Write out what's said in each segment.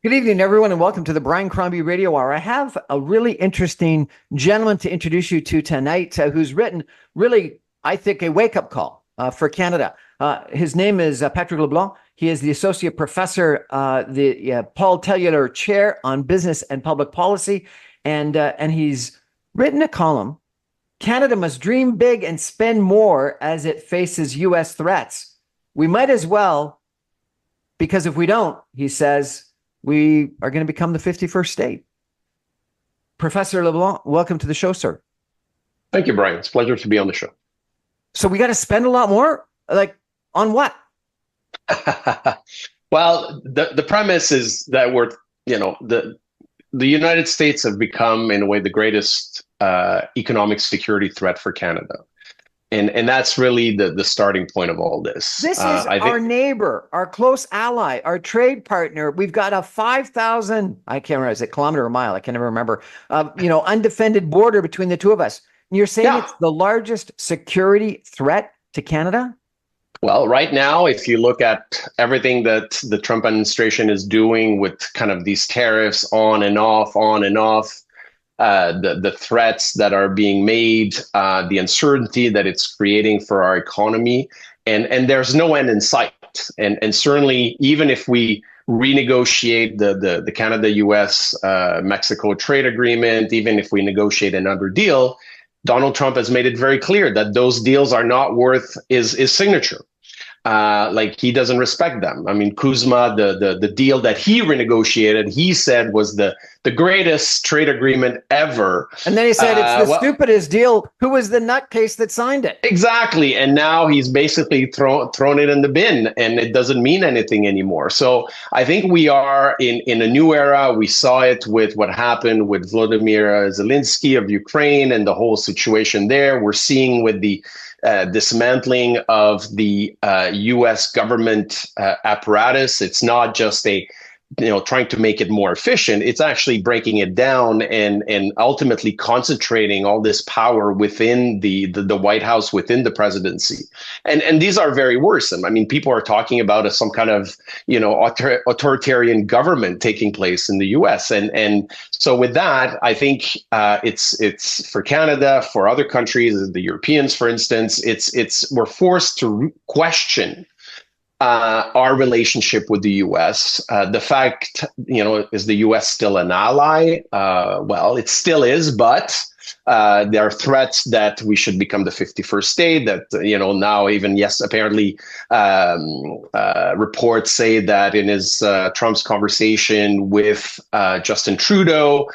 Good evening, everyone, and welcome to the Brian Crombie Radio Hour. I have a really interesting gentleman to introduce you to tonight who's written really, I think, a wake-up call for Canada. His name is Patrick LeBlond. He is the Associate Professor, the Paul Taylor Chair on Business and Public Policy, and he's written a column, Canada Must Dream Big and Spend More as it Faces U.S. Threats. We might as well, because if we don't, he says, we are going to become the 51st state. Professor LeBlond, welcome to the show, sir. Thank you, Brian. It's a pleasure to be on the show. So we got to spend a lot more? Like, on what? Well, the premise is that the United States have become, in a way, the greatest economic security threat for Canada. And that's really the starting point of all this. This is our neighbor, our close ally, our trade partner. We've got a 5,000, I can't remember, is it kilometer or mile? I can never remember, undefended border between the two of us. And you're saying it's the largest security threat to Canada? Well, right now, if you look at everything that the Trump administration is doing with kind of these tariffs on and off, the threats that are being made, the uncertainty that it's creating for our economy, and there's no end in sight. And certainly, even if we renegotiate the Canada-U.S. Mexico trade agreement, even if we negotiate another deal, Donald Trump has made it very clear that those deals are not worth his signature. Like he doesn't respect them. I mean, Kuzma, the deal that he renegotiated, he said was the greatest trade agreement ever. And then he said it's the stupidest deal. Who was the nutcase that signed it? Exactly. And now he's basically thrown it in the bin, and it doesn't mean anything anymore. So I think we are in a new era. We saw it with what happened with Volodymyr Zelensky of Ukraine and the whole situation there. We're seeing with the dismantling of the U.S. government apparatus. It's not just trying to make it more efficient. It's actually breaking it down and ultimately concentrating all this power within the White House, within the presidency. And these are very worrisome. I mean, people are talking about some kind of authoritarian government taking place in the U.S. And so with that, I think it's for Canada, for other countries, the Europeans, for instance, we're forced to question our relationship with the U.S. The fact, is the U.S. still an ally? Well, it still is, but there are threats that we should become the 51st state. That now even apparently reports say that in his Trump's conversation with Justin Trudeau,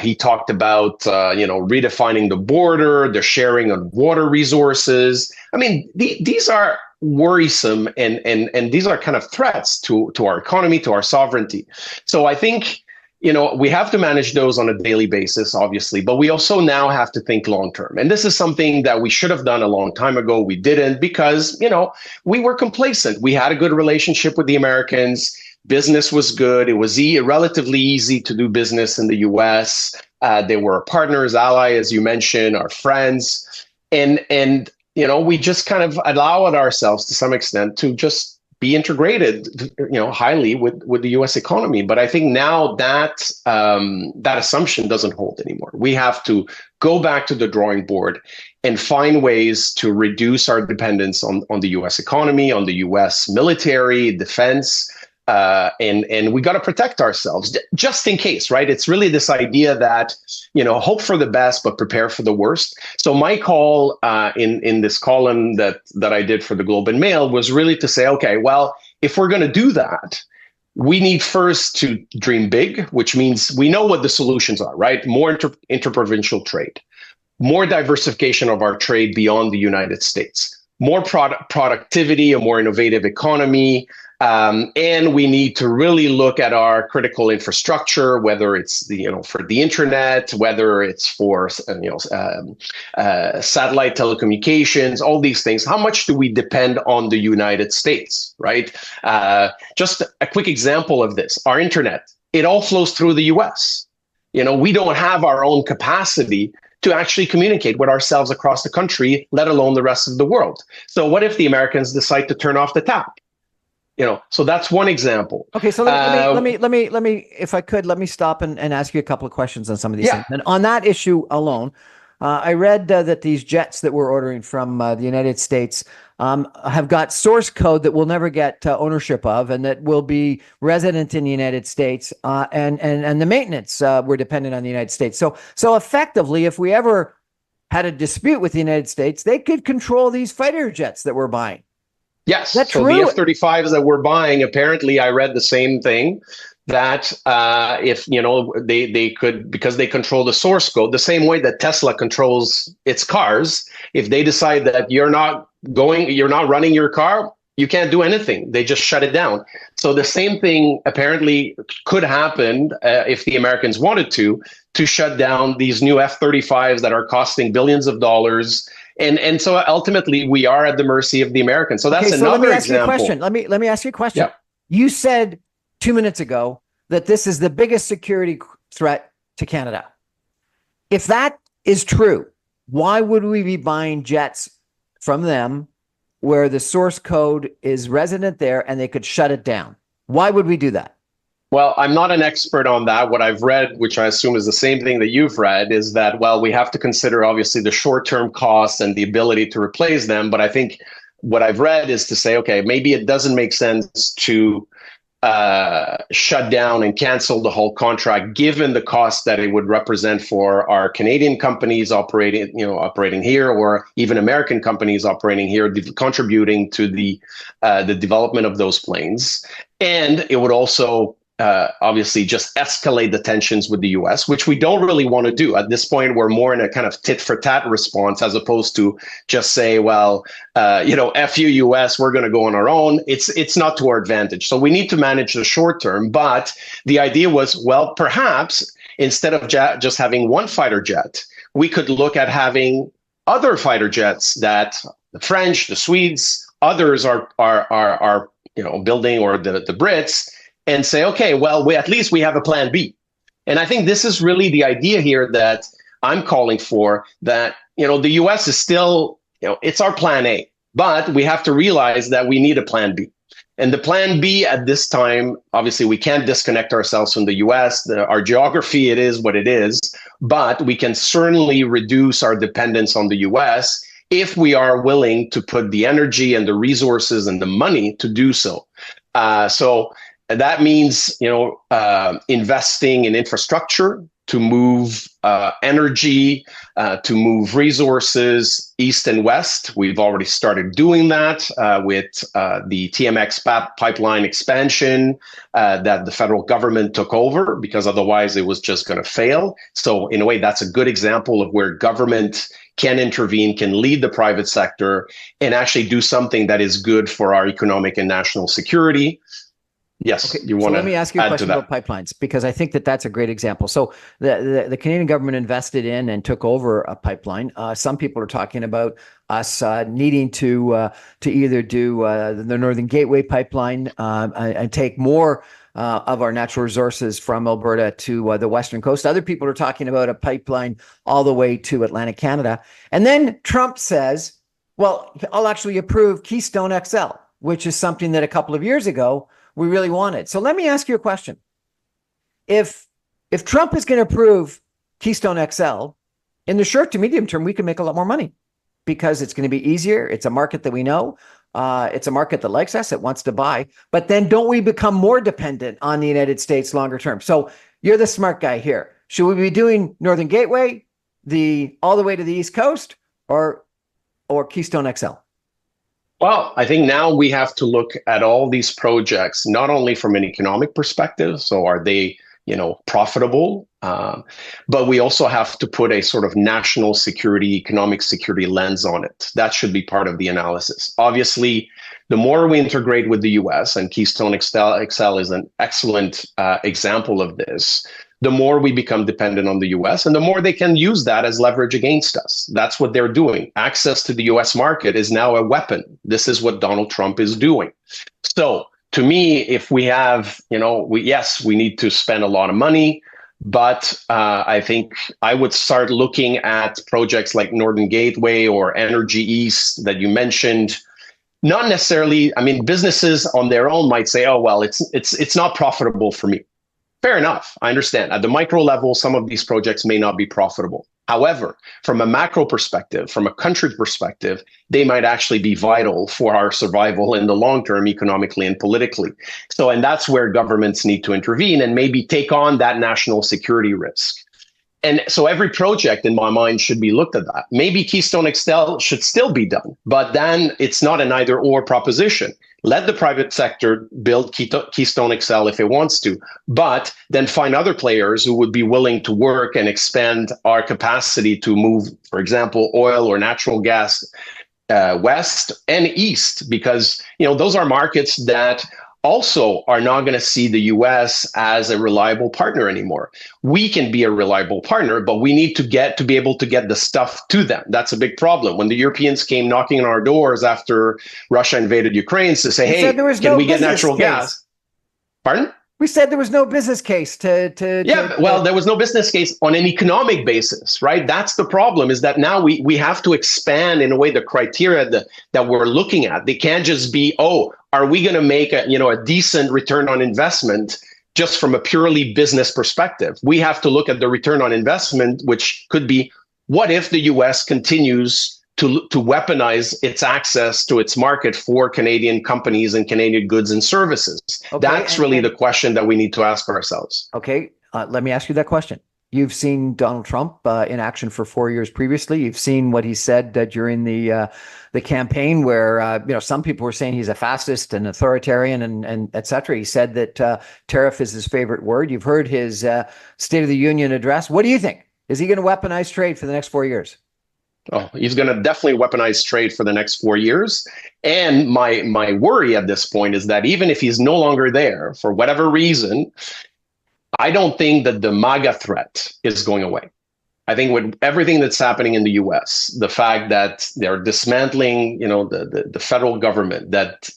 he talked about redefining the border, the sharing of water resources. I mean, these are worrisome and these are kind of threats to our economy, to our sovereignty. So I think we have to manage those on a daily basis, obviously, but we also now have to think long term. And this is something that we should have done a long time ago. We didn't because we were complacent. We had a good relationship with the Americans. Business was good. It was relatively easy to do business in the U.S. They were our partners, ally, as you mentioned, our friends, and we just kind of allowed ourselves to some extent to just be integrated, highly with the U.S. economy. But I think now that assumption doesn't hold anymore. We have to go back to the drawing board and find ways to reduce our dependence on the U.S. economy, on the U.S. military, defense. And we got to protect ourselves just in case, right? It's really this idea that, hope for the best, but prepare for the worst. So my call in this column that I did for the Globe and Mail was really to say, okay, well, if we're going to do that, we need first to dream big, which means we know what the solutions are, right? More interprovincial trade, more diversification of our trade beyond the United States, more productivity, a more innovative economy. And we need to really look at our critical infrastructure, whether it's for the internet, whether it's for satellite telecommunications, all these things. How much do we depend on the United States, right? Just a quick example of this: our internet. It all flows through the U.S. We don't have our own capacity to actually communicate with ourselves across the country, let alone the rest of the world. So what if the Americans decide to turn off the tap? So that's one example. Okay, so let me, if I could, let me stop and ask you a couple of questions on some of these things. And on that issue alone, I read that these jets that we're ordering from the United States have got source code that we'll never get ownership of, and that will be resident in the United States, and the maintenance we're dependent on the United States. So effectively, if we ever had a dispute with the United States, they could control these fighter jets that we're buying. Yes. That's so true. The F-35s that we're buying, apparently I read the same thing, that if, they could, because they control the source code, the same way that Tesla controls its cars, if they decide that you're not running your car, you can't do anything. They just shut it down. So the same thing apparently could happen if the Americans wanted to shut down these new F-35s that are costing billions of dollars. And so ultimately, we are at the mercy of the Americans. So that's another example. Let me ask you a question. Yeah. You said 2 minutes ago that this is the biggest security threat to Canada. If that is true, why would we be buying jets from them where the source code is resident there and they could shut it down? Why would we do that? Well, I'm not an expert on that. What I've read, which I assume is the same thing that you've read, is that, well, we have to consider obviously the short-term costs and the ability to replace them. But I think what I've read is to say, okay, maybe it doesn't make sense to shut down and cancel the whole contract, given the cost that it would represent for our Canadian companies operating here, or even American companies operating here, contributing to the development of those planes. And it would also obviously just escalate the tensions with the US, which we don't really want to do. At this point, we're more in a kind of tit for tat response, as opposed to just say, well, F you US, we're going to go on our own. It's not to our advantage. So we need to manage the short term. But the idea was, well, perhaps instead of just having one fighter jet, we could look at having other fighter jets that the French, the Swedes, others are building, or the Brits, and say, okay, well, at least we have a plan B. And I think this is really the idea here that I'm calling for, that, the US is still, it's our plan A, but we have to realize that we need a plan B. And the plan B at this time, obviously, we can't disconnect ourselves from the US. Our geography, it is what it is, but we can certainly reduce our dependence on the US if we are willing to put the energy and the resources and the money to do so. So that means, investing in infrastructure to move energy, to move resources east and west. We've already started doing that with the TMX pipeline expansion that the federal government took over, because otherwise it was just going to fail. So in a way, that's a good example of where government can intervene, can lead the private sector, and actually do something that is good for our economic and national security. Yes, okay, so let me ask you a question about pipelines, because I think that's a great example. So the Canadian government invested in and took over a pipeline. Some people are talking about us needing to either do the Northern Gateway pipeline and take more of our natural resources from Alberta to the western coast. Other people are talking about a pipeline all the way to Atlantic Canada. And then Trump says, well, I'll actually approve Keystone XL, which is something that a couple of years ago we really wanted. So let me ask you a question. If Trump is going to approve Keystone XL, in the short to medium term, we can make a lot more money, because it's going to be easier. It's a market that we know. It's a market that likes us. It wants to buy. But then don't we become more dependent on the United States longer term? So you're the smart guy here. Should we be doing Northern Gateway, all the way to the East Coast, or Keystone XL? Well, I think now we have to look at all these projects, not only from an economic perspective, so are they, profitable, but we also have to put a sort of national security, economic security lens on it. That should be part of the analysis. Obviously, the more we integrate with the US, and Keystone XL is an excellent example of this, the more we become dependent on the US, and the more they can use that as leverage against us. That's what they're doing. Access to the US market is now a weapon. This is what Donald Trump is doing. So to me, if we have, we need to spend a lot of money, but I think I would start looking at projects like Northern Gateway or Energy East that you mentioned, not necessarily. I mean, businesses on their own might say, "Oh, well, it's not profitable for me." Fair enough. I understand. At the micro level, some of these projects may not be profitable. However, from a macro perspective, from a country perspective, they might actually be vital for our survival in the long term, economically and politically. So, and that's where governments need to intervene and maybe take on that national security risk. And so every project in my mind should be looked at that. Maybe Keystone XL should still be done, but then it's not an either or proposition. Let the private sector build Keystone XL if it wants to, but then find other players who would be willing to work and expand our capacity to move, for example, oil or natural gas west and east, because those are markets that also are not going to see the US as a reliable partner anymore. We can be a reliable partner, but we need to be able to get the stuff to them. That's a big problem. When the Europeans came knocking on our doors after Russia invaded Ukraine to say, hey, can we get natural gas? Pardon? We said there was no business case to well, there was no business case on an economic basis, right? That's the problem, is that now we have to expand in a way the criteria that we're looking at. They can't just be, are we going to make a decent return on investment just from a purely business perspective? We have to look at the return on investment, which could be, what if the US continues to weaponize its access to its market for Canadian companies and Canadian goods and services? Okay, that's really the question that we need to ask ourselves. Okay, let me ask you that question. You've seen Donald Trump in action for 4 years previously. You've seen what he said during the campaign, where some people were saying he's a fascist and authoritarian and et cetera. He said that tariff is his favorite word. You've heard his State of the Union address. What do you think? Is he going to weaponize trade for the next 4 years? Oh, he's going to definitely weaponize trade for the next 4 years. And my worry at this point is that even if he's no longer there, for whatever reason, I don't think that the MAGA threat is going away. I think with everything that's happening in the US, the fact that they're dismantling, the federal government, that,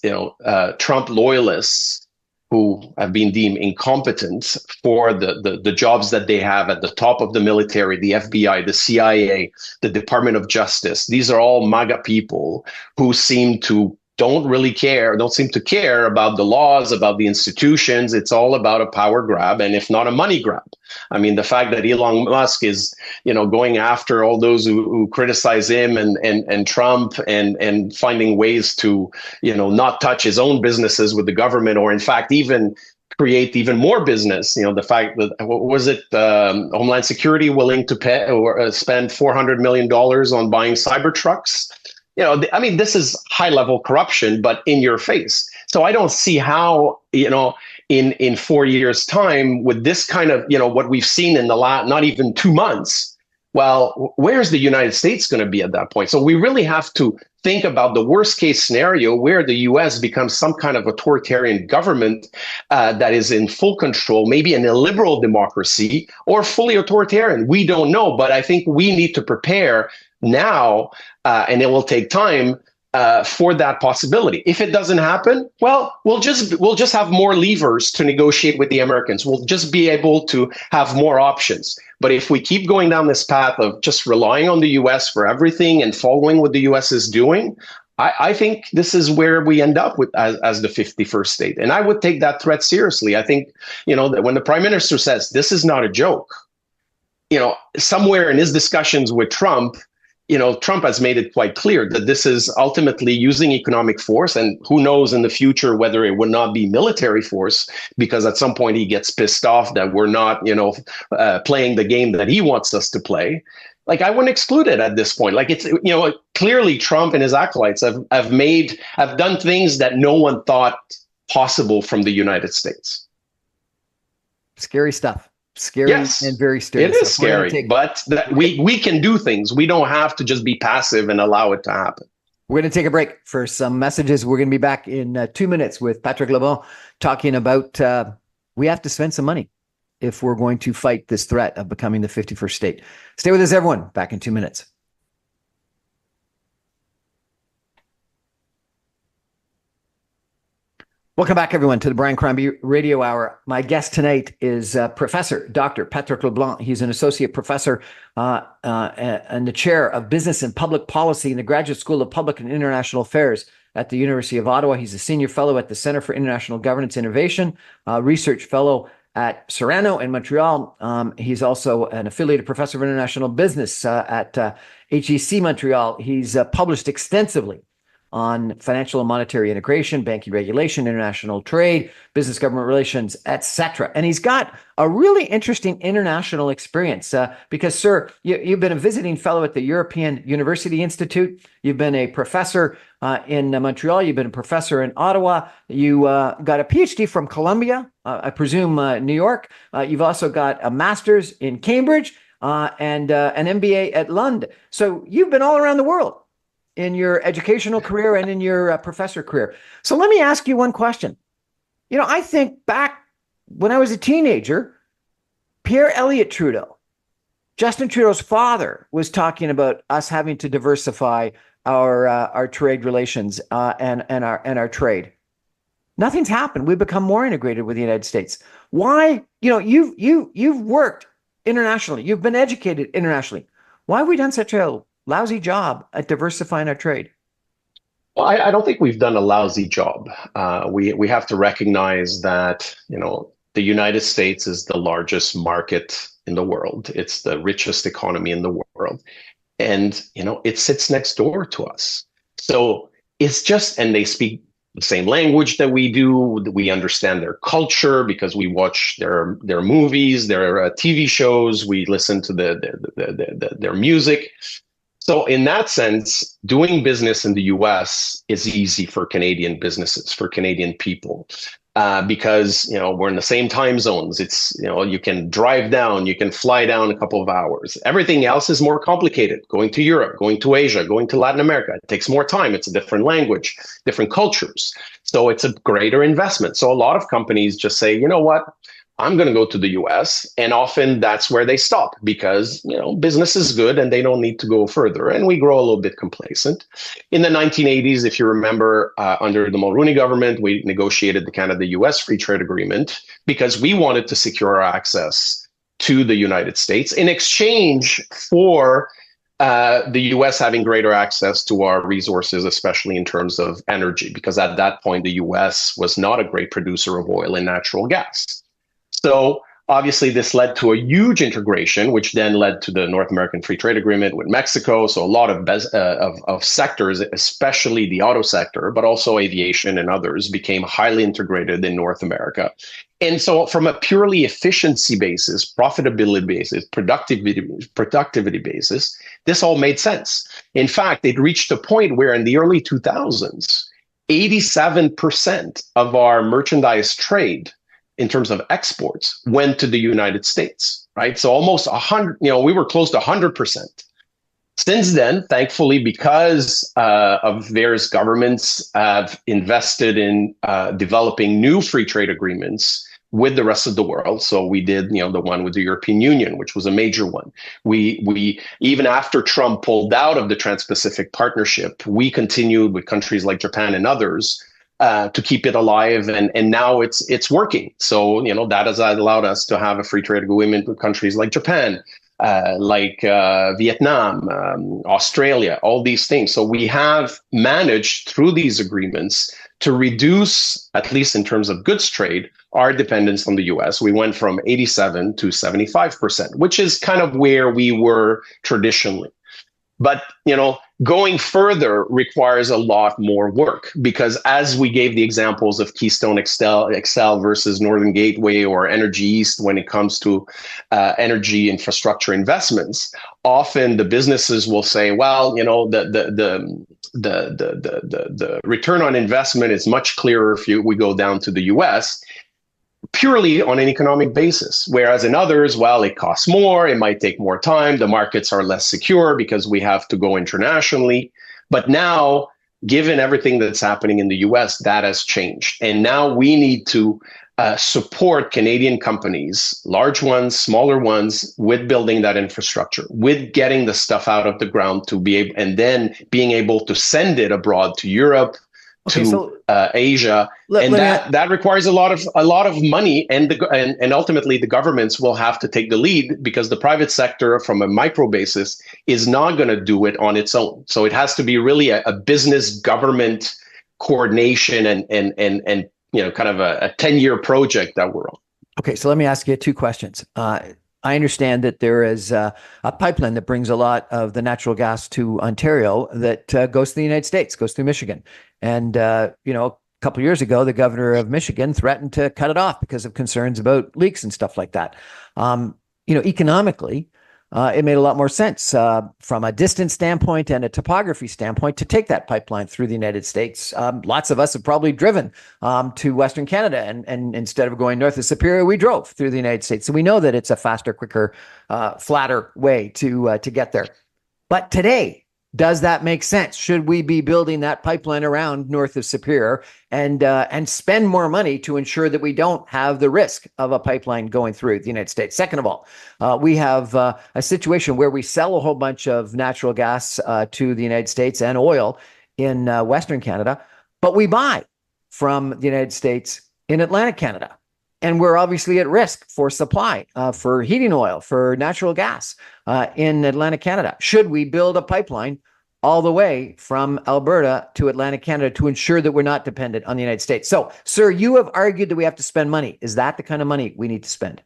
Trump loyalists who have been deemed incompetent for the jobs that they have at the top of the military, the FBI, the CIA, the Department of Justice. These are all MAGA people who don't seem to care about the laws, about the institutions. It's all about a power grab, and if not a money grab. I mean, the fact that Elon Musk is, going after all those who criticize him and Trump and finding ways to, not touch his own businesses with the government, or in fact, even create even more business. The fact that, what was it, Homeland Security willing to pay or spend $400 million on buying Cybertrucks? This is high level corruption, but in your face. So I don't see how, in 4 years' time, with this kind of, what we've seen in the last, not even 2 months, well, where's the United States going to be at that point? So we really have to think about the worst case scenario where the US becomes some kind of authoritarian government that is in full control, maybe an illiberal democracy or fully authoritarian. We don't know, but I think we need to prepare now, and it will take time for that possibility. If it doesn't happen, well, we'll just have more levers to negotiate with the Americans. We'll just be able to have more options. But if we keep going down this path of just relying on the US for everything and following what the US is doing, I think this is where we end up with as the 51st state. And I would take that threat seriously. I think, that when the Prime Minister says this is not a joke, somewhere in his discussions with Trump, Trump has made it quite clear that this is ultimately using economic force, and who knows in the future whether it would not be military force, because at some point he gets pissed off that we're not, playing the game that he wants us to play. Like, I wouldn't exclude it at this point. Like, it's, clearly Trump and his acolytes have done things that no one thought possible from the United States. Scary stuff. Scary, yes, and very scary. It is scary, but we can do things. We don't have to just be passive and allow it to happen. We're going to take a break for some messages. We're going to be back in 2 minutes with Patrick LeBlond talking about we have to spend some money if we're going to fight this threat of becoming the 51st state. Stay with us, everyone. Back in 2 minutes. Welcome back, everyone, to the Brian Crombie Radio Hour. My guest tonight is Professor Dr. Patrick LeBlond. He's an associate professor and the chair of business and public policy in the Graduate School of Public and International Affairs at the University of Ottawa. He's a senior fellow at the Center for International Governance Innovation, research fellow at Serrano in Montreal. He's also an affiliated professor of international business at HEC Montreal. He's published extensively on financial and monetary integration, banking regulation, international trade, business government relations, etc. And he's got a really interesting international experience because, sir, you've been a visiting fellow at the European University Institute. You've been a professor in Montreal. You've been a professor in Ottawa. You got a PhD from Columbia, I presume New York. You've also got a master's in Cambridge and an MBA at Lund. So you've been all around the world in your educational career and in your professor career. So let me ask you one question. You know, I think back when I was a teenager, Pierre Elliott Trudeau, Justin Trudeau's father, was talking about us having to diversify our trade relations and our trade. Nothing's happened. We've become more integrated with the United States. Why? You know, you've worked internationally. You've been educated internationally. Why have we done such a lousy job at diversifying our trade? Well, I don't think we've done a lousy job. We have to recognize that, you know, the United States is the largest market in the world. It's the richest economy in the world. And, you know, it sits next door to us. So it's just, and they speak the same language that we do. We understand their culture because we watch their movies, their TV shows. We listen to their music. So in that sense, doing business in the US is easy for Canadian businesses, for Canadian people, because, you know, we're in the same time zones. It's, you know, you can drive down, you can fly down a couple of hours. Everything else is more complicated. Going to Europe, going to Asia, going to Latin America, it takes more time. It's a different language, different cultures. So it's a greater investment. So a lot of companies just say, you know what? I'm going to go to the US, and often that's where they stop because, you know, business is good and they don't need to go further. And we grow a little bit complacent. In the 1980s, if you remember, under the Mulroney government, we negotiated the Canada-US Free Trade Agreement because we wanted to secure our access to the United States in exchange for the US having greater access to our resources, especially in terms of energy, because at that point, the US was not a great producer of oil and natural gas. So obviously, this led to a huge integration, which then led to the North American Free Trade Agreement with Mexico. So a lot of sectors, especially the auto sector, but also aviation and others, became highly integrated in North America. And so from a purely efficiency basis, profitability basis, productivity basis, this all made sense. In fact, it reached a point where in the early 2000s, 87% of our merchandise trade in terms of exports went to the United States, right? So almost 100, you know, we were close to 100%. Since then, thankfully, because of various governments have invested in developing new free trade agreements with the rest of the world. So we did, you know, the one with the European Union, which was a major one. We even after Trump pulled out of the Trans-Pacific Partnership, we continued with countries like Japan and others to keep it alive, and now it's working. So, you know, that has allowed us to have a free trade agreement with countries like Japan, like Vietnam, Australia, all these things. So we have managed through these agreements to reduce, at least in terms of goods trade, our dependence on the US. We went from 87 to 75%, which is kind of where we were traditionally. But, you know, going further requires a lot more work because as we gave the examples of Keystone XL versus Northern Gateway or Energy East when it comes to energy infrastructure investments, often the businesses will say, well, you know, the return on investment is much clearer if we go down to the US. Purely on an economic basis, whereas in others, well, it costs more, it might take more time, the markets are less secure because we have to go internationally. But now, given everything that's happening in the US, that has changed. And now we need to support Canadian companies, large ones, smaller ones, with building that infrastructure, with getting the stuff out of the ground to be able, and then being able to send it abroad to Europe, Asia, that requires a lot of money, and ultimately the governments will have to take the lead because the private sector, from a micro basis, is not going to do it on its own. So it has to be really a business government coordination and kind of a 10-year project that we're on. Okay, so let me ask you two questions. I understand that there is a pipeline that brings a lot of the natural gas to Ontario that goes to the United States, goes through Michigan. And, a couple of years ago, the governor of Michigan threatened to cut it off because of concerns about leaks and stuff like that. Economically, it made a lot more sense from a distance standpoint and a topography standpoint to take that pipeline through the United States. Lots of us have probably driven to Western Canada, and instead of going north of Superior, we drove through the United States. So we know that it's a faster, quicker, flatter way to get there. But today, does that make sense? Should we be building that pipeline around north of Superior and spend more money to ensure that we don't have the risk of a pipeline going through the United States? Second of all, we have a situation where we sell a whole bunch of natural gas to the United States and oil in Western Canada, but we buy from the United States in Atlantic Canada. And we're obviously at risk for supply, for heating oil, for natural gas in Atlantic Canada. Should we build a pipeline all the way from Alberta to Atlantic Canada to ensure that we're not dependent on the United States? So, sir, you have argued that we have to spend money. Is that the kind of money we need to spend?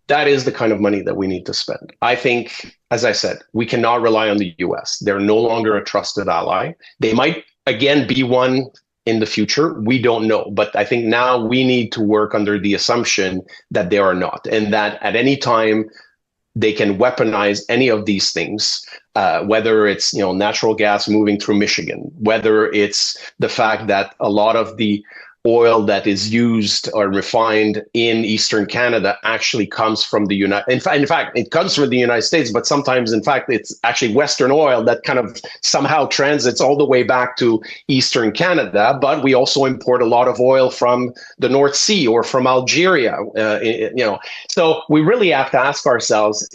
That is the kind of money that we need to spend. I think, as I said, we cannot rely on the US. They're no longer a trusted ally. They might, again, be one in the future. We don't know. But I think now we need to work under the assumption that they are not, and that at any time they can weaponize any of these things, whether it's natural gas moving through Michigan, whether it's the fact that a lot of the oil that is used or refined in Eastern Canada actually comes from the United. In fact, it comes from the United States, but sometimes, in fact, it's actually Western oil that kind of somehow transits all the way back to Eastern Canada. But we also import a lot of oil from the North Sea or from Algeria. So we really have to ask ourselves: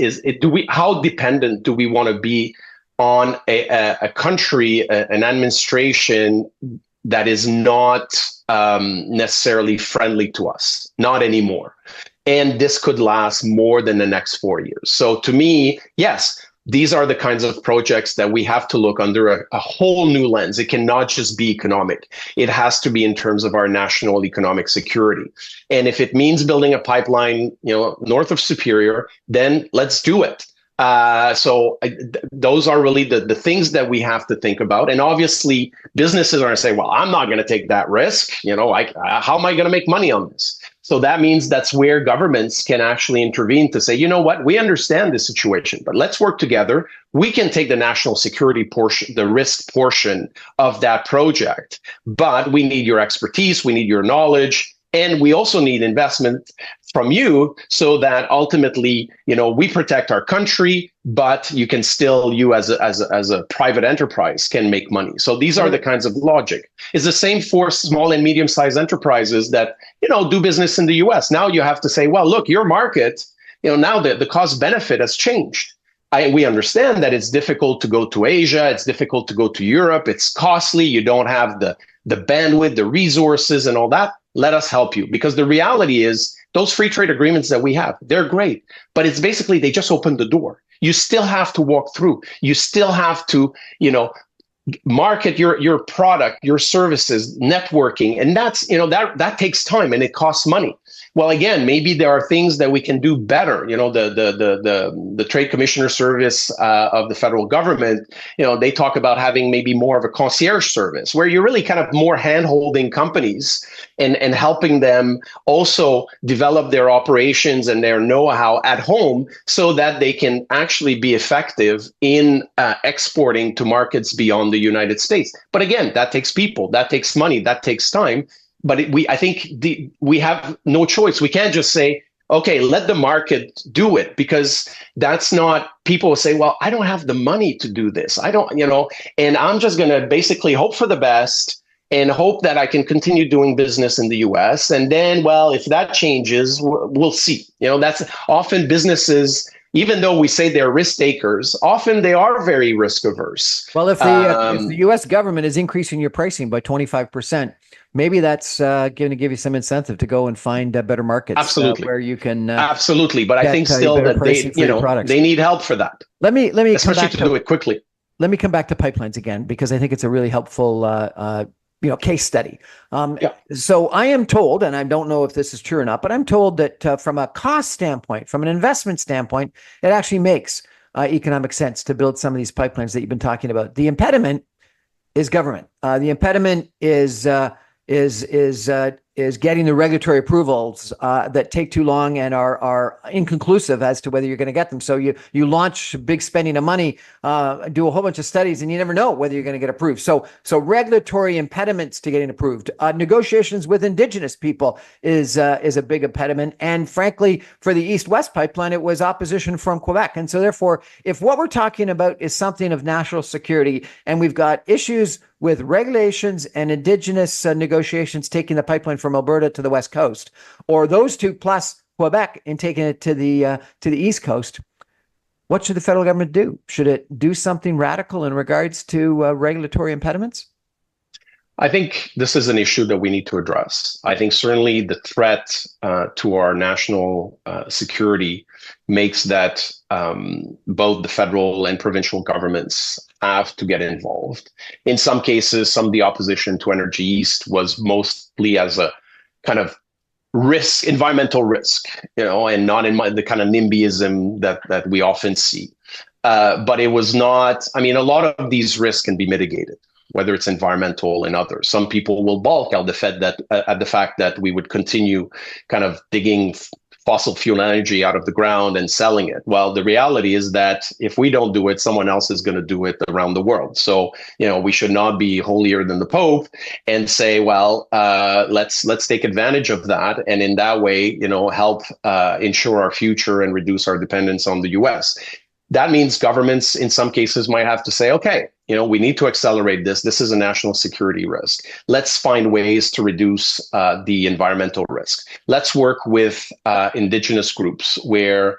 how dependent do we want to be on a country, an administration that is not necessarily friendly to us, not anymore. And this could last more than the next 4 years. So to me, yes, these are the kinds of projects that we have to look under a whole new lens. It cannot just be economic. It has to be in terms of our national economic security. And if it means building a pipeline, north of Superior, then let's do it. Those are really the things that we have to think about. And obviously, businesses are going to say, well, I'm not going to take that risk. How am I going to make money on this? So that means that's where governments can actually intervene to say, you know what, we understand this situation, but let's work together. We can take the national security portion, the risk portion of that project, but we need your expertise. We need your knowledge. And we also need investment from you so that ultimately, we protect our country, but you can still, you as a private enterprise can make money. So these are the kinds of logic. It's the same for small and medium-sized enterprises that, do business in the US. Now you have to say, well, look, your market, now the cost benefit has changed. We understand that it's difficult to go to Asia. It's difficult to go to Europe. It's costly. You don't have the bandwidth, the resources and all that. Let us help you. Because the reality is those free trade agreements that we have, they're great. But it's basically, they just open the door. You still have to walk through. You still have to, market your product, your services, networking. And that's, that takes time and it costs money. Well, again, maybe there are things that we can do better. The Trade Commissioner Service of the federal government, they talk about having maybe more of a concierge service where you're really kind of more hand-holding companies and helping them also develop their operations and their know-how at home so that they can actually be effective in exporting to markets beyond the United States. But again, that takes people, that takes money, that takes time. But I think we have no choice. We can't just say, okay, let the market do it, because that's not, people will say, well, I don't have the money to do this. I don't, and I'm just going to basically hope for the best and hope that I can continue doing business in the US. And then, well, if that changes, we'll see. That's often businesses, even though we say they're risk takers, often they are very risk averse. Well, if the US government is increasing your pricing by 25%, maybe that's going to give you some incentive to go and find better markets. Absolutely. Where you can. Absolutely. But I think still that they need help for that. Let me especially to do it quickly. Let me come back to pipelines again, because I think it's a really helpful case study. Yeah. So I am told, and I don't know if this is true or not, but I'm told that from a cost standpoint, from an investment standpoint, it actually makes economic sense to build some of these pipelines that you've been talking about. The impediment is government. The impediment is getting the regulatory approvals that take too long and are inconclusive as to whether you're going to get them. So you launch big spending of money, do a whole bunch of studies, and you never know whether you're going to get approved. So regulatory impediments to getting approved. Negotiations with Indigenous people is a big impediment. And frankly, for the East-West pipeline, it was opposition from Quebec. And so therefore, if what we're talking about is something of national security, and we've got issues with regulations and Indigenous negotiations taking the pipeline from Alberta to the West Coast, or those two plus Quebec and taking it to the East Coast, what should the federal government do? Should it do something radical in regards to regulatory impediments? I think this is an issue that we need to address. I think certainly the threat to our national security makes that both the federal and provincial governments have to get involved. In some cases, some of the opposition to Energy East was mostly as a kind of risk, environmental risk, and not in the kind of NIMBYism that we often see. But it was not, a lot of these risks can be mitigated, whether it's environmental and others. Some people will balk at the fact that we would continue kind of digging fossil fuel energy out of the ground and selling it. Well, the reality is that if we don't do it, someone else is going to do it around the world. So, we should not be holier than the Pope and say, well, let's take advantage of that. And in that way, help ensure our future and reduce our dependence on the US. That means governments in some cases might have to say, okay, we need to accelerate this. This is a national security risk. Let's find ways to reduce the environmental risk. Let's work with Indigenous groups where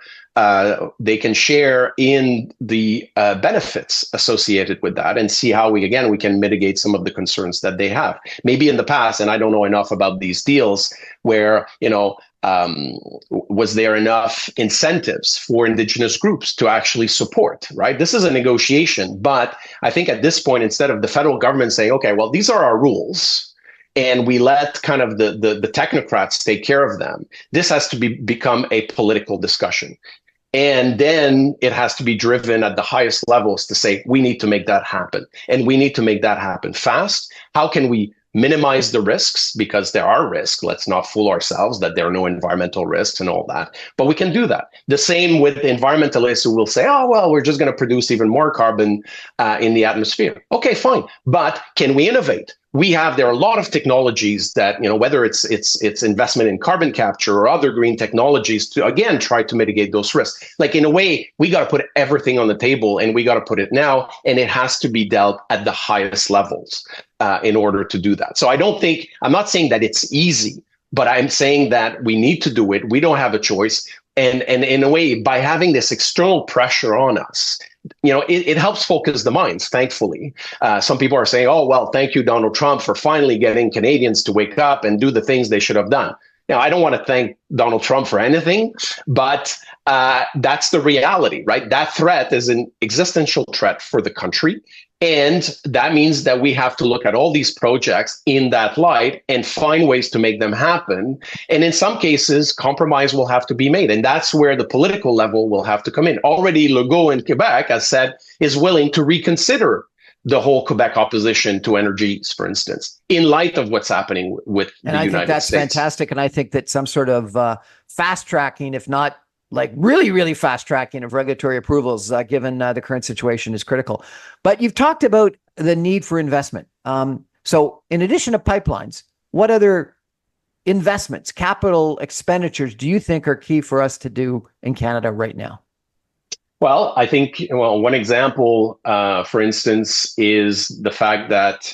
they can share in the benefits associated with that and see how we can mitigate some of the concerns that they have. Maybe in the past, and I don't know enough about these deals, where, was there enough incentives for Indigenous groups to actually support, right? This is a negotiation, but I think at this point, instead of the federal government saying, okay, well, these are our rules, and we let kind of the technocrats take care of them, this has to become a political discussion. And then it has to be driven at the highest levels to say, we need to make that happen. And we need to make that happen fast. How can we minimize the risks? Because there are risks. Let's not fool ourselves that there are no environmental risks and all that. But we can do that. The same with environmentalists who will say, oh, well, we're just going to produce even more carbon in the atmosphere. Okay, fine. But can we innovate? There are a lot of technologies that, whether it's investment in carbon capture or other green technologies to, again, try to mitigate those risks. Like, in a way, we got to put everything on the table, and we got to put it now, and it has to be dealt at the highest levels in order to do that. So I'm not saying that it's easy, but I'm saying that we need to do it. We don't have a choice. And in a way, by having this external pressure on us, it helps focus the minds, thankfully. Some people are saying, oh, well, thank you, Donald Trump, for finally getting Canadians to wake up and do the things they should have done. Now, I don't want to thank Donald Trump for anything, but that's the reality, right? That threat is an existential threat for the country. And that means that we have to look at all these projects in that light and find ways to make them happen. And in some cases, compromise will have to be made. And that's where the political level will have to come in. Already, Legault in Quebec has said is willing to reconsider the whole Quebec opposition to Energy East, for instance, in light of what's happening with the United States. And I think that's fantastic. And I think that some sort of fast tracking, if not like really, really fast tracking of regulatory approvals, given the current situation, is critical. But you've talked about the need for investment. So in addition to pipelines, what other investments, capital expenditures do you think are key for us to do in Canada right now? Well, I think, one example, for instance, is the fact that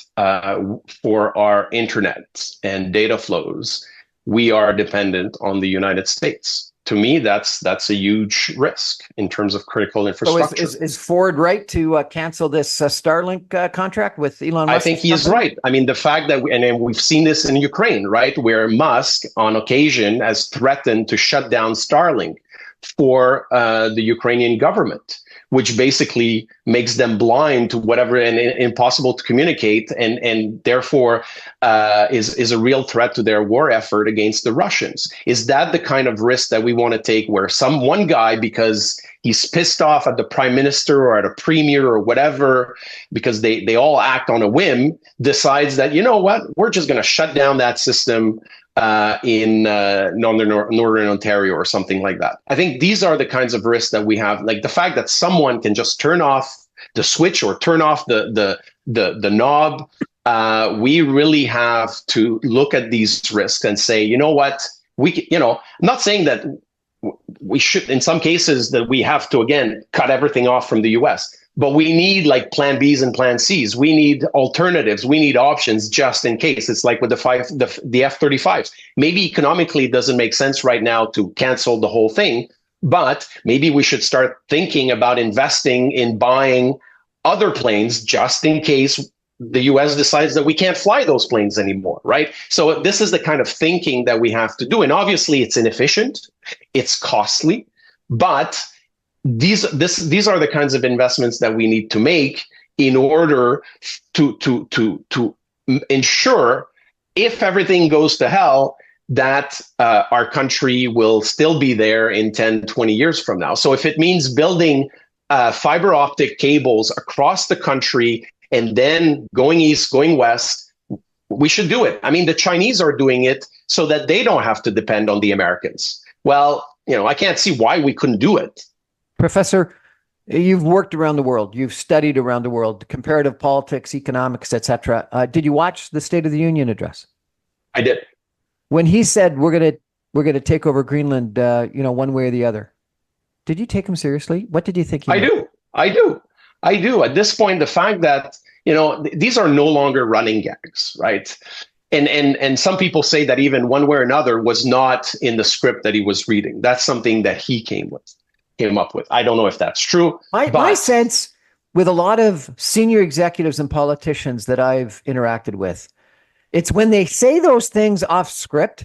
for our internet and data flows, we are dependent on the United States. To me, that's a huge risk in terms of critical infrastructure. So is Ford right to cancel this Starlink contract with Elon Musk? I think he is right. The fact that, and we've seen this in Ukraine, right, where Musk on occasion has threatened to shut down Starlink for the Ukrainian government. which basically makes them blind to whatever and impossible to communicate, and therefore is a real threat to their war effort against the Russians. Is that the kind of risk that we want to take, where one guy, because he's pissed off at the prime minister or at a premier or whatever, because they all act on a whim, decides that, you know what, we're just going to shut down that system in northern Ontario or something like that? I think these are the kinds of risks that we have, like the fact that someone can just turn off the switch or turn off the knob. We really have to look at these risks and say, you know what, I'm not saying that we should, in some cases, that we have to, again, cut everything off from the US. But we need like plan Bs and plan Cs. We need alternatives. We need options just in case. It's like with the F-35s. Maybe economically it doesn't make sense right now to cancel the whole thing, but maybe we should start thinking about investing in buying other planes just in case the US decides that we can't fly those planes anymore, right? So this is the kind of thinking that we have to do. And obviously it's inefficient, it's costly, but these are the kinds of investments that we need to make in order to ensure, if everything goes to hell, that our country will still be there in 10, 20 years from now. So if it means building fiber optic cables across the country and then going east, going west, we should do it. I mean, the Chinese are doing it so that they don't have to depend on the Americans. Well, I can't see why we couldn't do it. Professor, you've worked around the world. You've studied around the world, comparative politics, economics, etc. Did you watch the State of the Union address? I did. When he said we're gonna take over Greenland, one way or the other, did you take him seriously? What did you think? I do. At this point, the fact that these are no longer running gags, right? And some people say that even one way or another was not in the script that he was reading. That's something that he came up with. I don't know if that's true. My sense with a lot of senior executives and politicians that I've interacted with, it's when they say those things off script,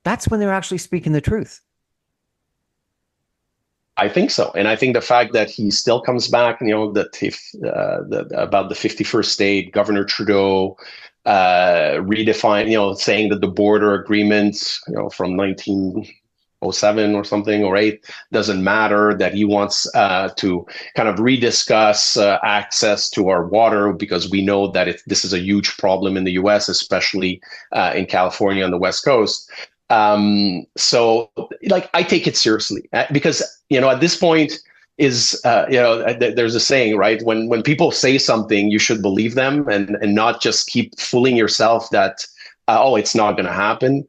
that's when they're actually speaking the truth. I think so. And I think the fact that he still comes back, about the 51st state, Governor Trudeau redefined, saying that the border agreements, from 1907 or something or 8 doesn't matter, that he wants to kind of rediscuss access to our water, because we know that this is a huge problem in the US, especially in California on the West Coast. So I take it seriously because, at this point there's a saying, right? When people say something, you should believe them and not just keep fooling yourself that, it's not going to happen.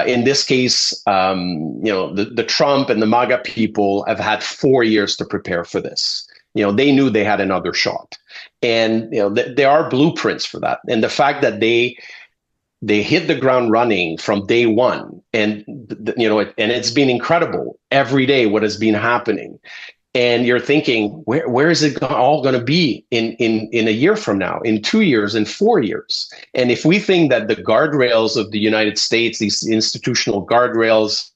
In this case, the Trump and the MAGA people have had 4 years to prepare for this. They knew they had another shot, and there are blueprints for that. And the fact that they hit the ground running from day one, and and it's been incredible every day what has been happening. And you're thinking, where is it all going to be in a year from now, in 2 years, in 4 years? And if we think that the guardrails of the United States, these institutional guardrails,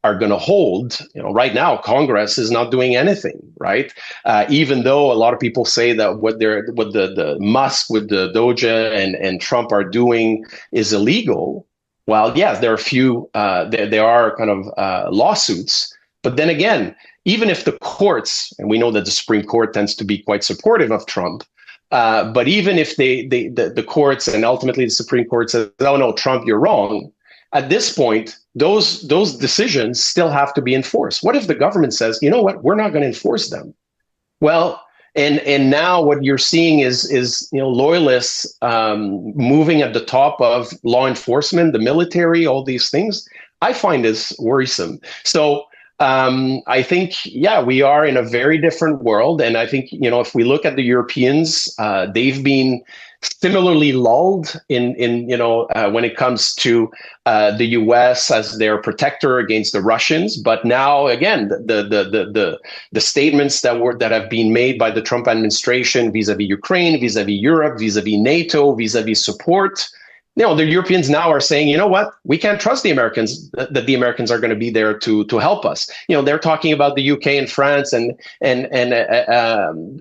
are going to hold, right now Congress is not doing anything, right? Even though a lot of people say that what the Musk with the Doja and Trump are doing is illegal. Well, yes, there are a few, there are kind of lawsuits, but then again, even if the courts, and we know that the Supreme Court tends to be quite supportive of Trump, but even if the courts and ultimately the Supreme Court says, oh no, Trump, you're wrong, at this point, those decisions still have to be enforced. What if the government says, you know what, we're not going to enforce them? Well, and now what you're seeing is loyalists moving at the top of law enforcement, the military, all these things. I find this worrisome. So I think, we are in a very different world. And I think, if we look at the Europeans, they've been similarly lulled in when it comes to the US as their protector against the Russians. But now, again, the statements that have been made by the Trump administration vis-a-vis Ukraine, vis-a-vis Europe, vis-a-vis NATO, vis-a-vis support, The Europeans now are saying, you know what, we can't trust the Americans, that the Americans are going to be there to help us. They're talking about the UK and France and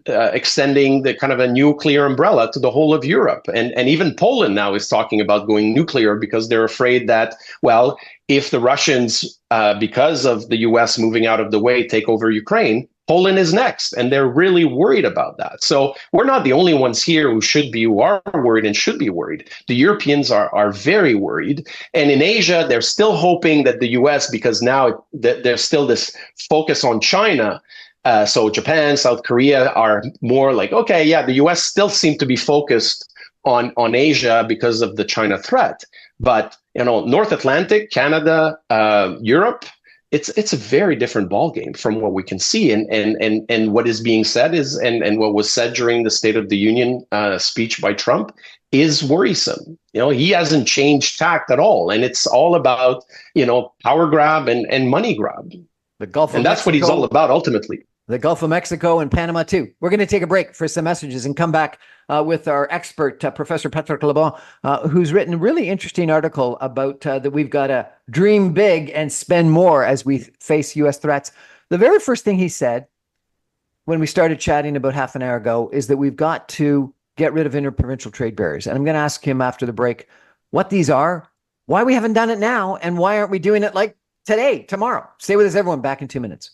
extending the kind of a nuclear umbrella to the whole of Europe. And even Poland now is talking about going nuclear because they're afraid that, well, if the Russians, because of the US moving out of the way, take over Ukraine, Poland is next, and they're really worried about that. So we're not the only ones here who are worried and should be worried. The Europeans are very worried. And in Asia, they're still hoping that the US, because now there's still this focus on China, so Japan, South Korea are more like, okay, yeah, the US still seem to be focused on Asia because of the China threat. But, North Atlantic, Canada, Europe, it's a very different ballgame from what we can see, and what is being said is, and what was said during the State of the Union speech by Trump is worrisome. He hasn't changed tact at all, and it's all about power grab and money grab. The Gulf of and that's Mexico, what he's all about ultimately. The Gulf of Mexico and Panama too. We're going to take a break for some messages and come back with our expert, Professor Patrick LeBlond, who's written a really interesting article about that we've got to dream big and spend more as we face U.S. threats. The very first thing he said when we started chatting about half an hour ago is that we've got to get rid of interprovincial trade barriers. And I'm going to ask him after the break what these are, why we haven't done it now, and why aren't we doing it like today, tomorrow. Stay with us, everyone. Back in 2 minutes.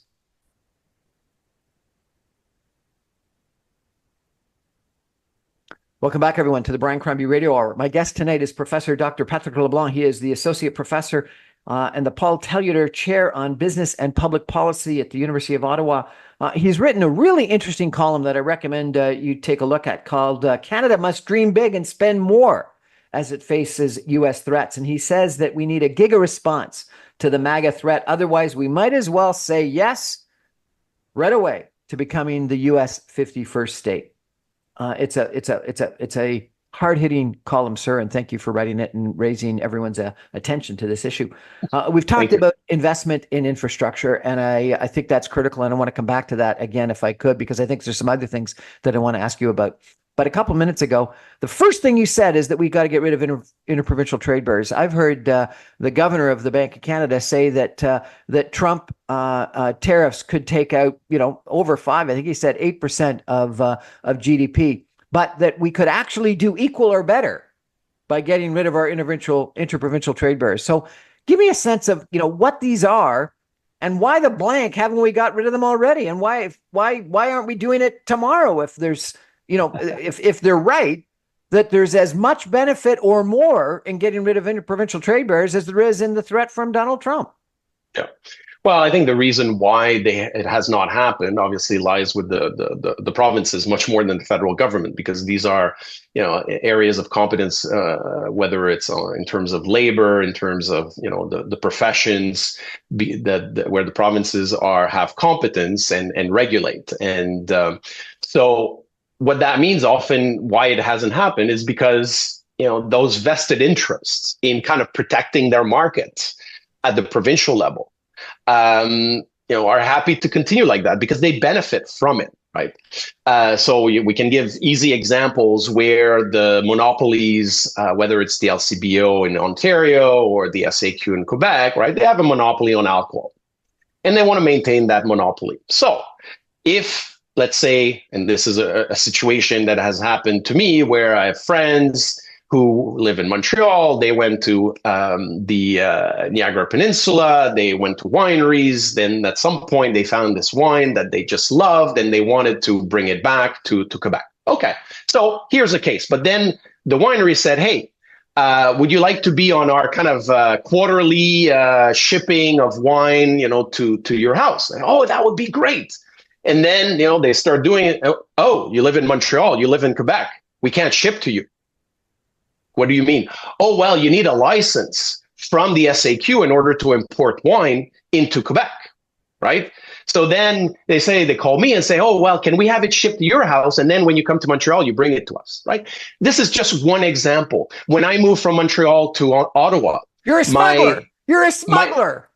Welcome back, everyone, to the Brian Crombie Radio Hour. My guest tonight is Professor Dr. Patrick LeBlond. He is the Associate Professor and the Paul Telluter Chair on Business and Public Policy at the University of Ottawa. He's written a really interesting column that I recommend you take a look at called Canada Must Dream Big and Spend More as it faces U.S. threats. And he says that we need a giga response to the MAGA threat. Otherwise, we might as well say yes right away to becoming the U.S. 51st state. It's a hard-hitting column, sir, and thank you for writing it and raising everyone's attention to this issue. We've talked about investment in infrastructure, and I think that's critical, and I want to come back to that again if I could, because I think there's some other things that I want to ask you about. But a couple of minutes ago, the first thing you said is that we got to get rid of interprovincial trade barriers. I've heard the governor of the Bank of Canada say that that Trump tariffs could take out, over 5%. I think he said 8% of GDP, but that we could actually do equal or better by getting rid of our interprovincial trade barriers. So, give me a sense of what these are, and why the blank haven't we got rid of them already, and why aren't we doing it tomorrow if there's if they're right, that there's as much benefit or more in getting rid of interprovincial trade barriers as there is in the threat from Donald Trump. Yeah. Well, I think the reason why it has not happened obviously lies with the provinces much more than the federal government, because these are areas of competence, whether it's in terms of labor, in terms of the professions, where the provinces have competence and regulate, and so. What that means often why it hasn't happened is because, those vested interests in kind of protecting their market at the provincial level, are happy to continue like that because they benefit from it, right? So we can give easy examples where the monopolies, whether it's the LCBO in Ontario or the SAQ in Quebec, right? They have a monopoly on alcohol and they want to maintain that monopoly. So if, let's say, and this is a situation that has happened to me where I have friends who live in Montreal. They went to the Niagara Peninsula. They went to wineries. Then at some point, they found this wine that they just loved and they wanted to bring it back to Quebec. Okay, so here's a case. But then the winery said, hey, would you like to be on our kind of quarterly shipping of wine, to your house? And, oh, that would be great. And then, they start doing it. Oh, you live in Montreal, you live in Quebec. We can't ship to you. What do you mean? Oh, well, you need a license from the SAQ in order to import wine into Quebec, right? So then they call me and say, oh, well, can we have it shipped to your house? And then when you come to Montreal, you bring it to us, right? This is just one example. When I moved from Montreal to Ottawa. You're a smuggler. You're a smuggler.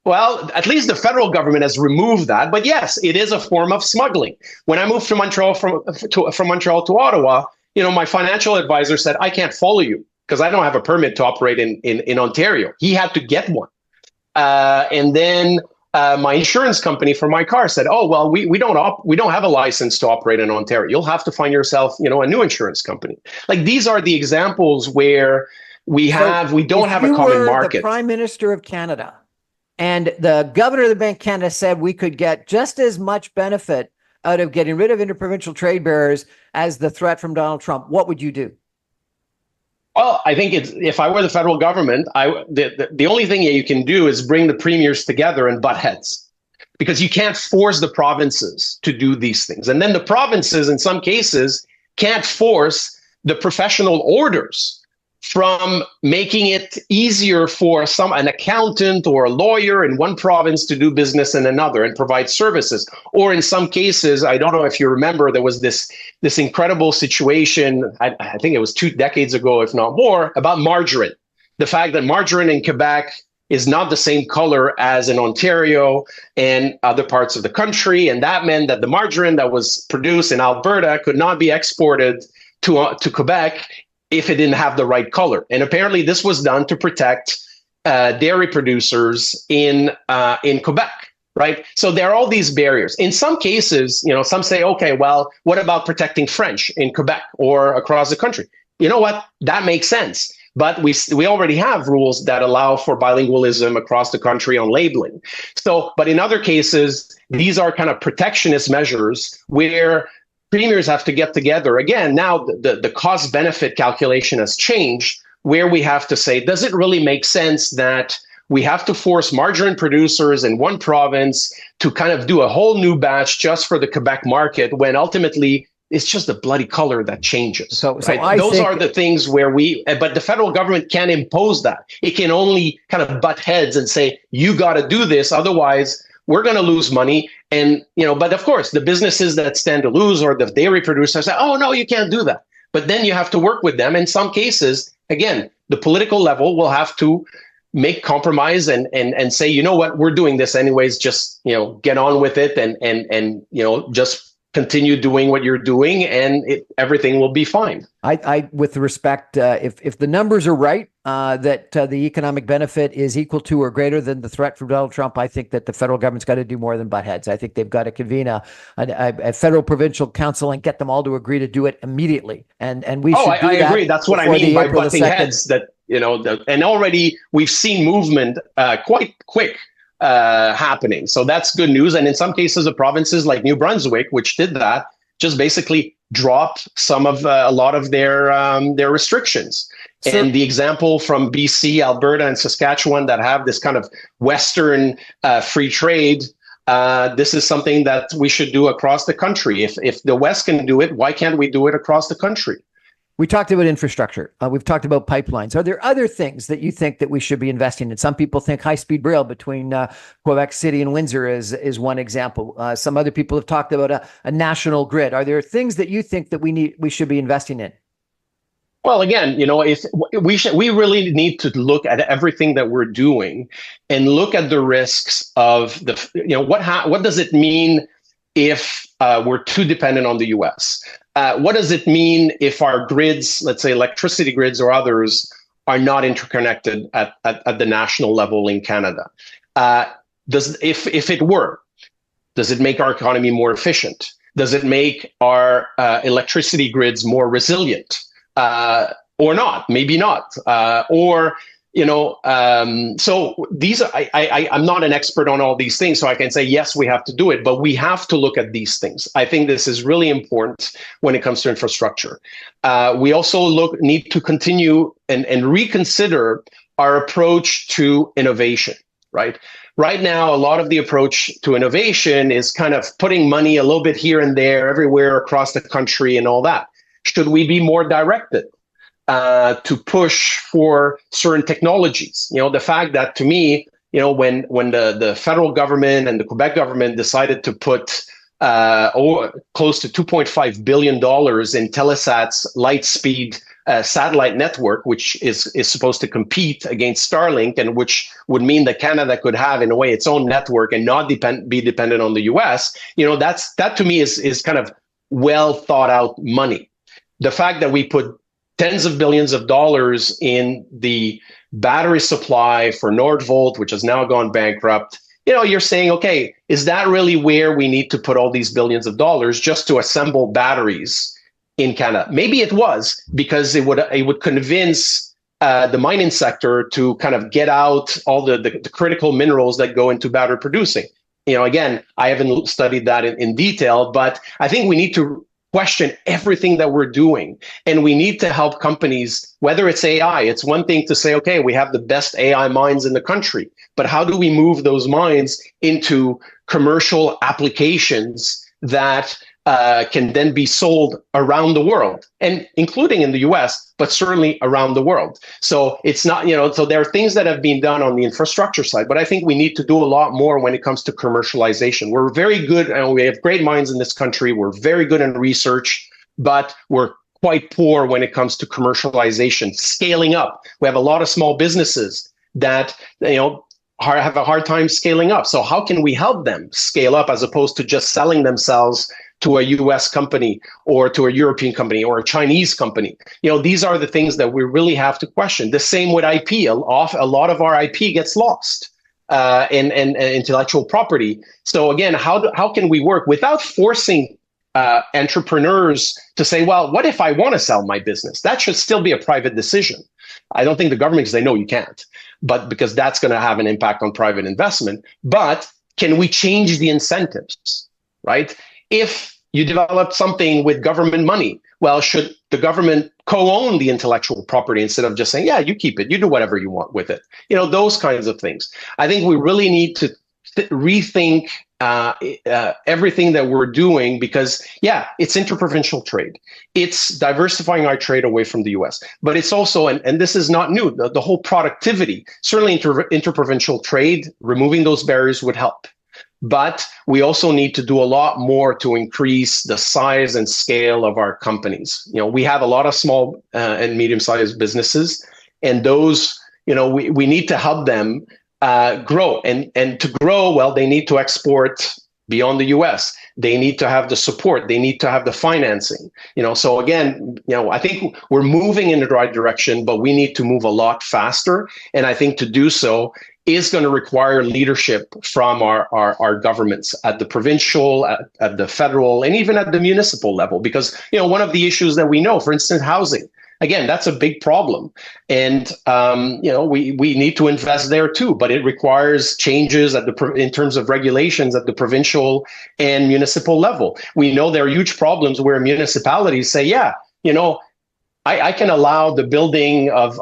Well, at least the federal government has removed that. But yes, it is a form of smuggling. When I moved from Montreal to Ottawa, my financial advisor said, I can't follow you because I don't have a permit to operate in Ontario. He had to get one. And then my insurance company for my car said, "Oh, well, we don't have a license to operate in Ontario. You'll have to find yourself, a new insurance company." Like, these are the examples where we don't have a common market. The Prime Minister of Canada and the Governor of the Bank of Canada said we could get just as much benefit out of getting rid of interprovincial trade barriers as the threat from Donald Trump. What would you do? Well, I think if I were the federal government, the only thing you can do is bring the premiers together and butt heads, because you can't force the provinces to do these things. And then the provinces, in some cases, can't force the professional orders from making it easier for an accountant or a lawyer in one province to do business in another and provide services. Or in some cases, I don't know if you remember, there was this incredible situation, I think it was 2 decades ago, if not more, about margarine. The fact that margarine in Quebec is not the same color as in Ontario and other parts of the country. And that meant that the margarine that was produced in Alberta could not be exported to Quebec if it didn't have the right color. And apparently this was done to protect dairy producers in Quebec, right? So there are all these barriers. In some cases, some say, okay, well, what about protecting French in Quebec or across the country? You know what? That makes sense. But we already have rules that allow for bilingualism across the country on labeling. So, but in other cases, these are kind of protectionist measures where premiers have to get together. Again, now the cost-benefit calculation has changed, where we have to say, does it really make sense that we have to force margarine producers in one province to kind of do a whole new batch just for the Quebec market, when ultimately it's just the bloody color that changes? So right? Those are the things where but the federal government can't impose that. It can only kind of butt heads and say, you got to do this, otherwise we're going to lose money. And, but of course, the businesses that stand to lose, or the dairy producers say, oh, no, you can't do that. But then you have to work with them. In some cases, again, the political level will have to make compromise and say, you know what, we're doing this anyways, just, get on with it and just continue doing what you're doing, and everything will be fine. I with respect, if the numbers are right, that the economic benefit is equal to or greater than the threat from Donald Trump, I think that the federal government's got to do more than butt heads. I think they've got to convene a federal provincial council and get them all to agree to do it immediately. And we should. I agree. That's what I mean by butting heads. That and already we've seen movement quite quick happening. So that's good news. And in some cases, the provinces like New Brunswick, which did that, just basically dropped some of a lot of their restrictions. So, and the example from BC, Alberta, and Saskatchewan that have this kind of Western free trade, this is something that we should do across the country. If the West can do it, why can't we do it across the country? We talked about infrastructure. We've talked about pipelines. Are there other things that you think that we should be investing in? Some people think high-speed rail between Quebec City and Windsor is one example. Some other people have talked about a national grid. Are there things that you think that we should be investing in? Well, again, if we really need to look at everything that we're doing and look at the risks of what does it mean if we're too dependent on the U.S.? What does it mean if our grids, let's say electricity grids or others, are not interconnected at the national level in Canada? If it were, does it make our economy more efficient? Does it make our electricity grids more resilient? Or not? Maybe not. So these are, I'm not an expert on all these things, so I can say, yes, we have to do it, but we have to look at these things. I think this is really important when it comes to infrastructure. We also need to continue and reconsider our approach to innovation, right? Right now, a lot of the approach to innovation is kind of putting money a little bit here and there, everywhere across the country and all that. Should we be more directed to push for certain technologies? The fact that, to me, when the federal government and the Quebec government decided to put close to $2.5 billion in Telesat's Lightspeed satellite network, which is supposed to compete against Starlink, and which would mean that Canada could have, in a way, its own network and not be dependent on the US. That to me is kind of well thought out money. The fact that we put tens of billions of dollars in the battery supply for Nordvolt, which has now gone bankrupt. You're saying, okay, is that really where we need to put all these billions of dollars just to assemble batteries in Canada? Maybe it was, because it would convince the mining sector to kind of get out all the critical minerals that go into battery producing. Again, I haven't studied that in detail, but I think we need to question everything that we're doing. And we need to help companies, whether it's AI, it's one thing to say, okay, we have the best AI minds in the country, but how do we move those minds into commercial applications that can then be sold around the world, and including in the US, but certainly around the world. So it's not, so there are things that have been done on the infrastructure side, but I think we need to do a lot more when it comes to commercialization. We're very good, and we have great minds in this country. We're very good in research, but we're quite poor when it comes to commercialization, scaling up. We have a lot of small businesses that, have a hard time scaling up. So how can we help them scale up as opposed to just selling themselves to a US company or to a European company or a Chinese company? These are the things that we really have to question. The same with IP. A lot of our IP gets lost in intellectual property. So again, how can we work without forcing entrepreneurs to say, well, what if I want to sell my business? That should still be a private decision. I don't think the government can say, no, you can't, but because that's going to have an impact on private investment. But can we change the incentives, right? If you develop something with government money, well, should the government co-own the intellectual property instead of just saying, yeah, you keep it, you do whatever you want with it? Those kinds of things. I think we really need to rethink everything that we're doing, because, yeah, it's interprovincial trade. It's diversifying our trade away from the US, but it's also, and this is not new, the whole productivity, certainly interprovincial trade, removing those barriers would help. But we also need to do a lot more to increase the size and scale of our companies. We have a lot of small and medium-sized businesses, and those, we need to help them grow. And to grow, well, they need to export beyond the US. They need to have the support. They need to have the financing. So again, I think we're moving in the right direction, but we need to move a lot faster. And I think to do so is going to require leadership from our governments at the provincial, at the federal, and even at the municipal level. Because, one of the issues that we know, for instance, housing, again, that's a big problem. And, we need to invest there too, but it requires changes in terms of regulations at the provincial and municipal level. We know there are huge problems where municipalities say, yeah, I can allow the building of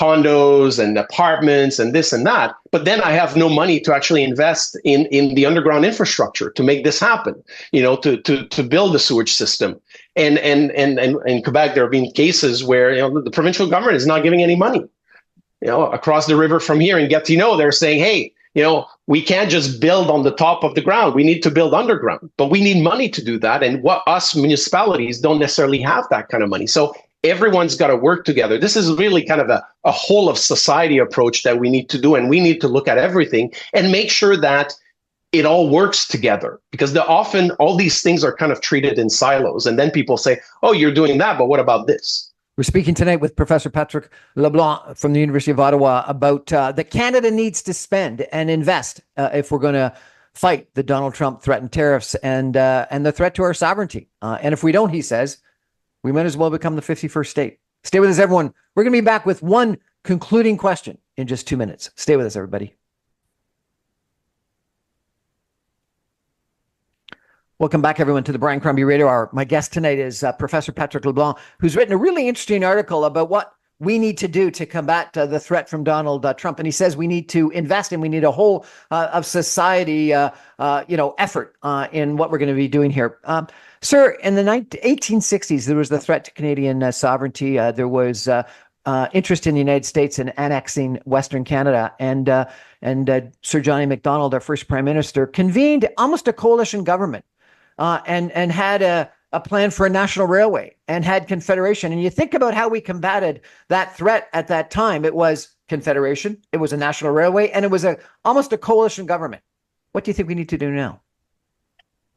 condos and apartments and this and that, but then I have no money to actually invest in the underground infrastructure to make this happen, to build the sewage system. And in Quebec, there have been cases where the provincial government is not giving any money, across the river from here in Gatineau. They're saying, hey, we can't just build on the top of the ground. We need to build underground, but we need money to do that. And us municipalities don't necessarily have that kind of money. So everyone's got to work together. This is really kind of a whole of society approach that we need to do. And we need to look at everything and make sure that it all works together, because often all these things are kind of treated in silos. And then people say, oh, you're doing that, but what about this? We're speaking tonight with Professor Patrick LeBlond from the University of Ottawa about that Canada needs to spend and invest if we're going to fight the Donald Trump threatened tariffs and the threat to our sovereignty. And if we don't, he says, we might as well become the 51st state. Stay with us, everyone. We're going to be back with one concluding question in just 2 minutes. Stay with us, everybody. Welcome back, everyone, to the Brian Crombie Radio Hour. My guest tonight is Professor Patrick LeBlond, who's written a really interesting article about what we need to do to combat the threat from Donald Trump. And he says we need to invest and we need a whole of society, effort in what we're going to be doing here. Sir, in the 1860s, there was the threat to Canadian sovereignty. There was interest in the United States in annexing Western Canada. And Sir Johnny Macdonald, our first prime minister, convened almost a coalition government. And had a plan for a national railway and had confederation. And you think about how we combated that threat at that time. It was confederation, it was a national railway, and it was almost a coalition government. What do you think we need to do now?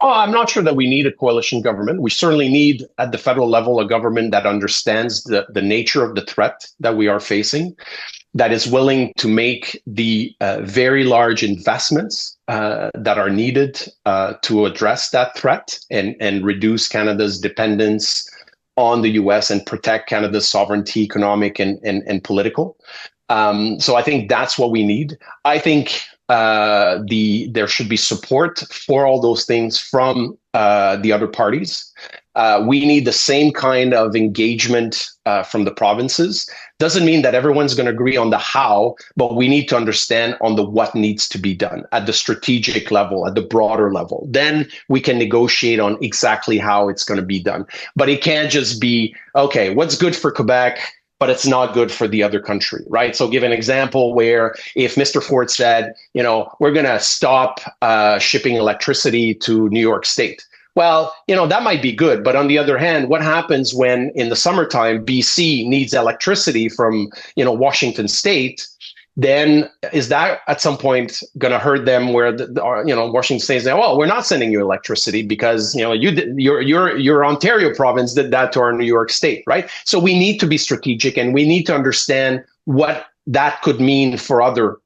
Oh, I'm not sure that we need a coalition government. We certainly need, at the federal level, a government that understands the nature of the threat that we are facing, that is willing to make the very large investments that are needed to address that threat and reduce Canada's dependence on the US and protect Canada's sovereignty, economic and political. So I think that's what we need. I think there should be support for all those things from the other parties. We need the same kind of engagement from the provinces. Doesn't mean that everyone's going to agree on the how, but we need to understand on the what needs to be done at the strategic level, at the broader level. Then we can negotiate on exactly how it's going to be done. But it can't just be, okay, what's good for Quebec, but it's not good for the other country, right? So give an example where if Mr. Ford said, we're going to stop shipping electricity to New York State. Well, that might be good. But on the other hand, what happens when in the summertime, BC needs electricity from, Washington State? Then is that at some point going to hurt them where, Washington State saying, well, we're not sending you electricity because, your Ontario province did that to our New York State, right? So we need to be strategic and we need to understand what that could mean for other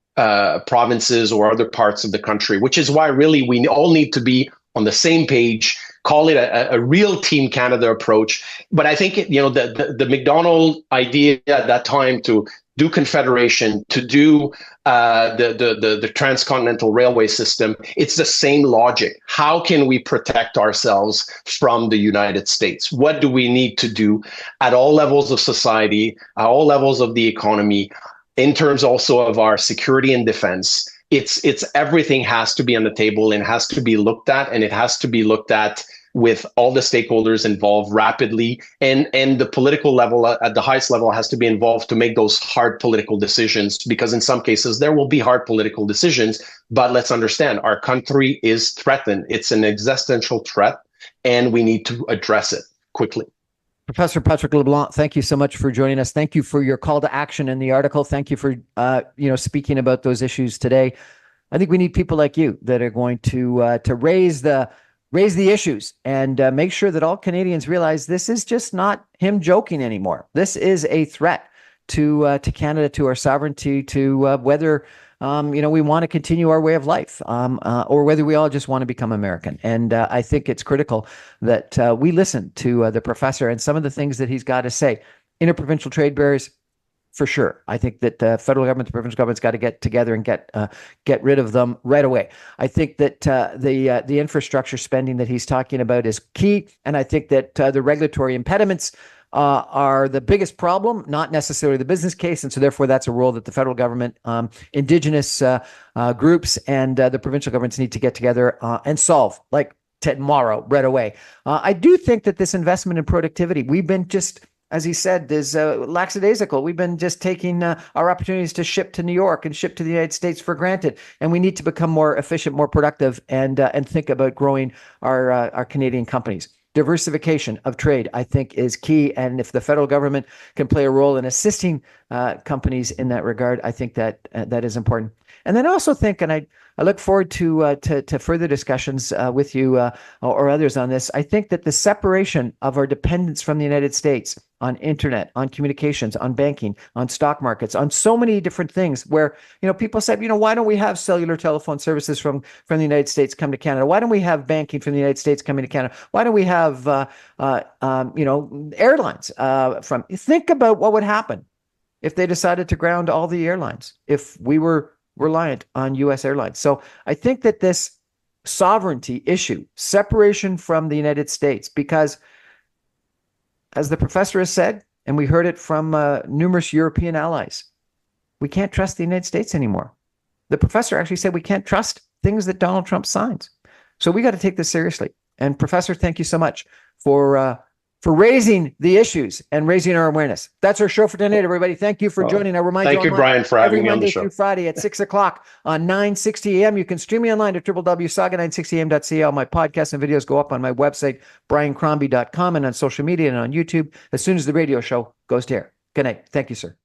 provinces or other parts of the country, which is why really we all need to be on the same page, call it a real Team Canada approach. But I think, the McDonald idea at that time to do confederation, to do the transcontinental railway system, it's the same logic. How can we protect ourselves from the United States? What do we need to do at all levels of society, at all levels of the economy, in terms also of our security and defense? It's everything has to be on the table and has to be looked at, and it has to be looked at with all the stakeholders involved rapidly, and the political level at the highest level has to be involved to make those hard political decisions, because in some cases there will be hard political decisions. But let's understand, our country is threatened. It's an existential threat, and we need to address it quickly. Professor Patrick LeBlond, thank you so much for joining us. Thank you for your call to action in the article. Thank you for speaking about those issues today. I think we need people like you that are going to raise the issues and make sure that all Canadians realize this is just not him joking anymore. This is a threat to Canada, to our sovereignty, to whether we want to continue our way of life, or whether we all just want to become American. And I think it's critical that we listen to the professor and some of the things that he's got to say. Interprovincial trade barriers, for sure. I think that the federal government, the provincial government's got to get together and get rid of them right away. I think that the infrastructure spending that he's talking about is key, and I think that the regulatory impediments are the biggest problem, not necessarily the business case. And so therefore, that's a role that the federal government, Indigenous groups, and the provincial governments need to get together and solve, like tomorrow, right away. I do think that this investment in productivity, we've been just, as he said, is lackadaisical. We've been just taking our opportunities to ship to New York and ship to the United States for granted. And we need to become more efficient, more productive, and think about growing our Canadian companies. Diversification of trade, I think, is key. And if the federal government can play a role in assisting companies in that regard, I think that is important. And then I also think, and I look forward to further discussions with you or others on this. I think that the separation of our dependence from the United States on internet, on communications, on banking, on stock markets, on so many different things where, people said, why don't we have cellular telephone services from the United States come to Canada? Why don't we have banking from the United States coming to Canada? Why don't we have, airlines think about what would happen if they decided to ground all the airlines, if we were reliant on U.S. airlines. So I think that this sovereignty issue, separation from the United States, because as the professor has said, and we heard it from numerous European allies, we can't trust the United States anymore. The professor actually said we can't trust things that Donald Trump signs. So we got to take this seriously. And Professor, thank you so much for raising the issues and raising our awareness. That's our show for tonight, everybody. Thank you for joining. I remind you, Brian, for having me on the show. Every Monday through Friday at 6 o'clock on 960 AM. You can stream me online at www.saga960am.ca. All my podcasts and videos go up on my website, briancrombie.com, and on social media and on YouTube as soon as the radio show goes to air. Good night. Thank you, sir.